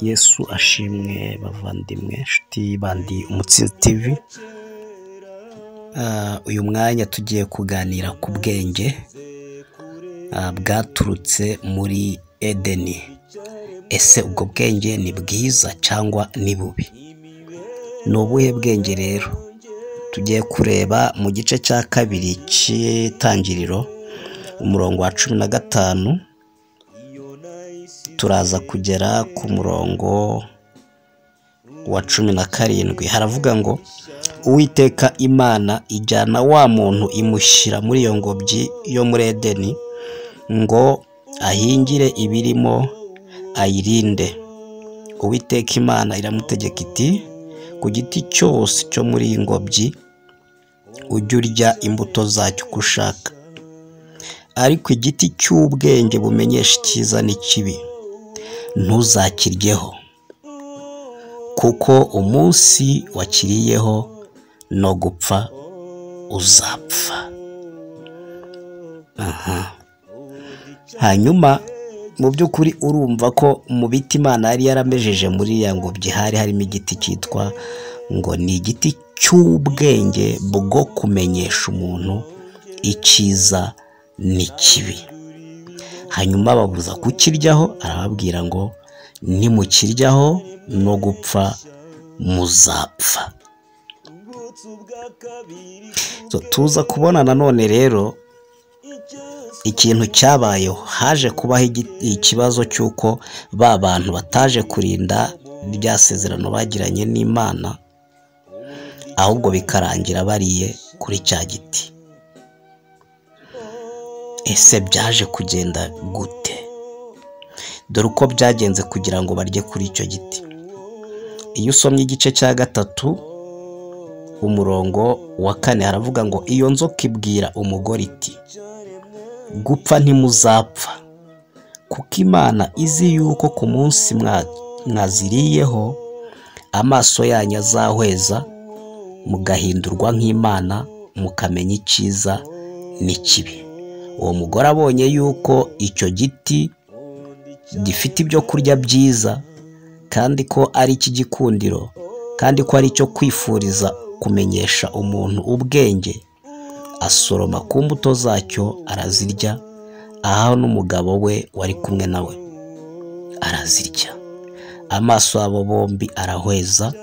Yesu ashimwe bavandimwe nshuti bandi Umutsinzi TV. Uyu mwanya tugiye kuganira ku bwenge bwaturutse muri Edeni. Ese ubwo bwenge ni bwiza cyangwa ni bubi? Ni ubuhe bwenge rero? Tugiye kureba mu gice cya kabiri cy'itangiriro umurongo wa 15, turaza kugera ku murongo wa 17. Haravuga ngo Uwiteka Imana ijyana wa muntu imushyira muri iyo ngobyi yo muri Edeni ngo ahingire ibirimo ayirinde. Uwiteka Imana iramutegeka iti, ku giti cyose cyo muri iyi ngobyi ujye urya imbuto zacyo uko ushaka, ariko igiti cy'ubwenge bumenyesha icyiza n'ikibi ntuzakiryeho, kuko umunsi wakiriyeho no gupfa uzapfa. Hanyuma mu by'ukuri urumva ko mu biti Imana yari yaramejeje muri ya ngobyi hari harimo igiti cyitwa ngo ni igiti cy'ubwenge bwo kumenyesha umuntu icyiza n'ikibi. Hanyuma babuza kukiryaho, arababwira ngo nimukiryaho no gupfa muzapfa. Tuza kubona nanone rero ikintu cyabayeho. Haje kubaho ikibazo cy'uko ba bantu bataje kurinda rya sezerano bagiranye n'Imana, ahubwo bikarangira bariye kuri cya giti. Ese byaje kugenda gute? Dore uko byagenze kugira ngo barye kuri icyo giti. Iyo usomye igice cya 3 umurongo wa 4 haravuga ngo iyo nzoka ibwira umugore iti, gupfa ntimuzapfa, kuko Imana izi yuko ku munsi mwaziriyeho amaso yanyu azahweza, mugahindurwa nk'Imana, mukamenya icyiza n'ikibi. Uwo mugore abonye yuko icyo giti gifite ibyo kurya byiza, kandi ko ari ik'igikundiro, kandi ko ari icyo kwifuriza kumenyesha umuntu ubwenge, asoroma ku mbuto zacyo arazirya, aho n'umugabo we wari kumwe nawe arazirya. Amaso abo bombi arahweza,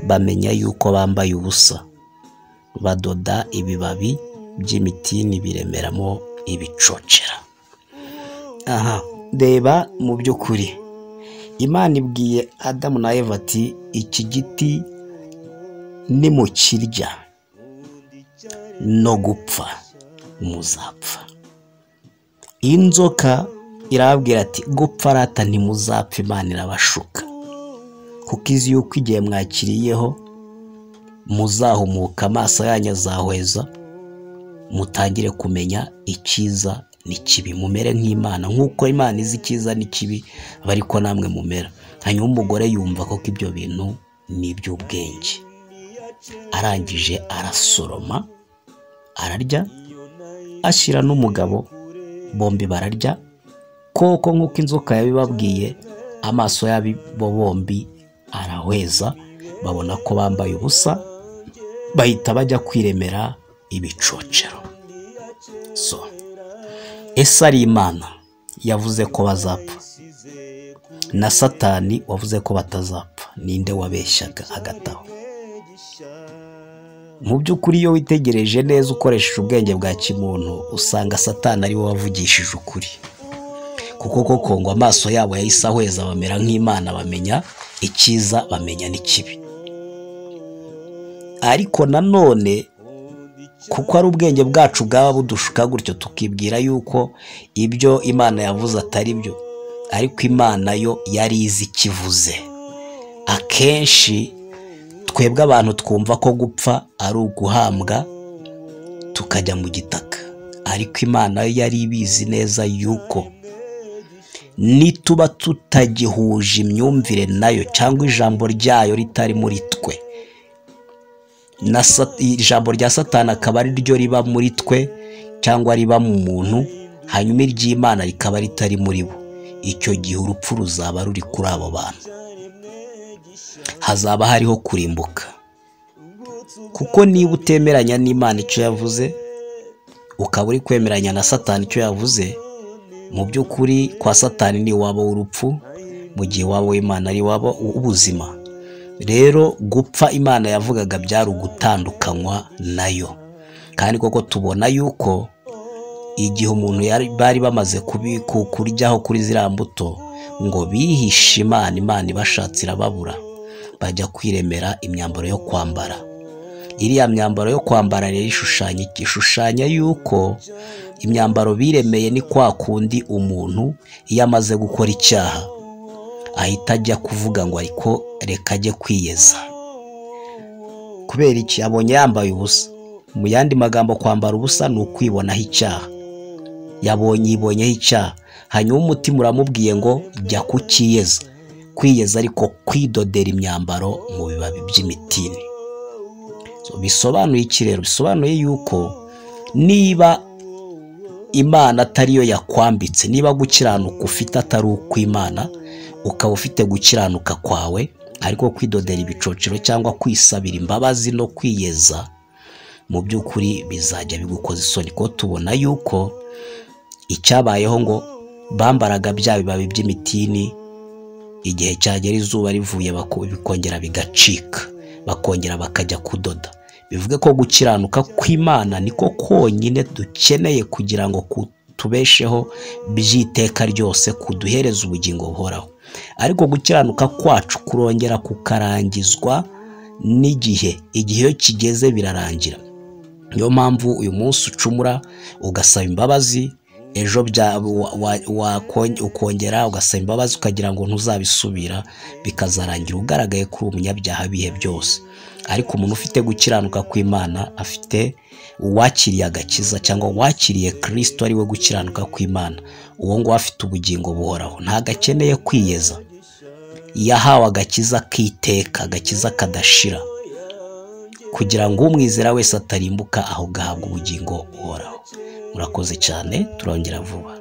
bamenya yuko bambaye ubusa, badoda ibibabi by'imitini biremeramo ibicocera. Reba mu by'ukuri Imana ibwiye Adamu na Eva ati, iki giti nimukirya no gupfa muzapfa. Inzoka irababwira ati, gupfa rata ntimuzapfa. Imana irabashuka, kuko izi yuko igihe mwakiriyeho muzahumuka, amaso yanyu azahweza, mutangire kumenya icyiza n'ikibi, mumere nk'Imana. Nk'uko Imana izi icyiza n'ikibi bariko namwe mumera. Hanyuma umugore yumva ko ibyo bintu ni iby'ubwenge, arangije arasoroma ararya, ashyira n'umugabo, bombi bararya. Koko nk'uko inzoka yabibabwiye, amaso yabo bombi arahweza, babona ko bambaye ubusa, bahita bajya kwiremera ibicocero. Ese ari Imana yavuze ko bazapfa, na Satani wavuze ko batazapfa? Ninde wabeshyaga hagati aho? Mu by'ukuri iyo witegereje neza ukoresheje ubwenge bwa kimuntu, usanga Satani ari we wavugishije ukuri, kuko koko ngo amaso yabo yahise ahweza, bamera nk'Imana, bamenya icyiza bamenya n'ikibi. Ariko nanone kuko ari ubwenge bwacu bwaba budushuka gutyo, tukibwira yuko ibyo Imana yavuze atari byo, ariko Imana yo yari izi ikivuze. Akenshi twebwe abantu twumva ko gupfa ari uguhambwa tukajya mu gitaka, ariko Imana yo yari ibizi neza yuko nituba tutagihuje imyumvire nayo, cyangwa ijambo ryayo ritari muri twe, ijambo rya Satani akaba ari ryo riba muri twe cyangwa riba mu muntu, hanyuma iry'Imana rikaba ritari muri bo, icyo gihe urupfu ruzaba ruri kuri abo bantu. hazaba hariho kurimbuka. Kuko niba utemeranya n'Imana icyo yavuze, ukaba uri kwemeranya na Satani icyo yavuze, mu by'ukuri kwa Satani ni iwabo w'urupfu, mu gihe iwabo w'Imana ari iwabo w'ubuzima. Rero gupfa Imana yavugaga byari ugutandukanywa nayo. Kandi koko tubona yuko igihe umuntu bari bamaze kuryaho kuri ziriya mbuto, ngo bihishe Imana ibashatse irababura, bajya kwiremera imyambaro yo kwambara. Iriya myambaro yo kwambara rero ishushanya yuko imyambaro biremeye ni kwa kundi umuntu iyo amaze gukora icyaha ahita ajya kuvuga ngo ariko reka ajye kwiyeza. Kubera iki? Abonye yambaye ubusa. Mu yandi magambo, kwambara ubusa ni ukwibonaho icyaha. Yibonyeho icyaha, hanyuma umutima uramubwiye ngo jya kukiyeza. Kwiyeza ariko kwidodera imyambaro mu bibabi by'imitini. Bisobanuye iki rero? Bisobanuye yuko niba Imana atariyo yakwambitse, niba gukiranuka ufite atari ukw'Imana, ukaba ufite gukiranuka kwawe ariko kwidodera ibicocero cyangwa kwisabira imbabazi no kwiyeza, mu by'ukuri bizajya bigukoza isoni. Ko tubona yuko icyabayeho ngo bambaraga bya bibabi by'imitini, igihe cyagera izuba rivuye bikongera bigacika, bakongera bakajya kudoda. Bivuge ko gukiranuka kw'Imana niko konyine dukeneye kugira ngo tubesheho by'iteka ryose, kuduhereza ubugingo buhoraho. Ariko gukiranuka kwacu kurongera kukarangizwa n'igihe. Igihe iyo kigeze birarangira. Niyo mpamvu uyu munsi ucumura ugasaba imbabazi, ejo ukongera ugasaba imbabazi ukagira ngo ntuzabisubira, bikazarangira ugaragaye kuri umunyabyaha bihe byose. Ariko umuntu ufite gukiranuka kw'Imana, afite uwakiriye agakiza cyangwa wakiriye Kristo ari we gukiranuka kw'Imana, uwo ngo afite ubugingo buhoraho, ntabwo akeneye kwiyeza. Yahawe agakiza k'iteka, agakiza kadashira, kugira ngo umwizera wese atarimbuka, ahubwo ahabwe ubugingo buhoraho. Murakoze cyane, turongera vuba.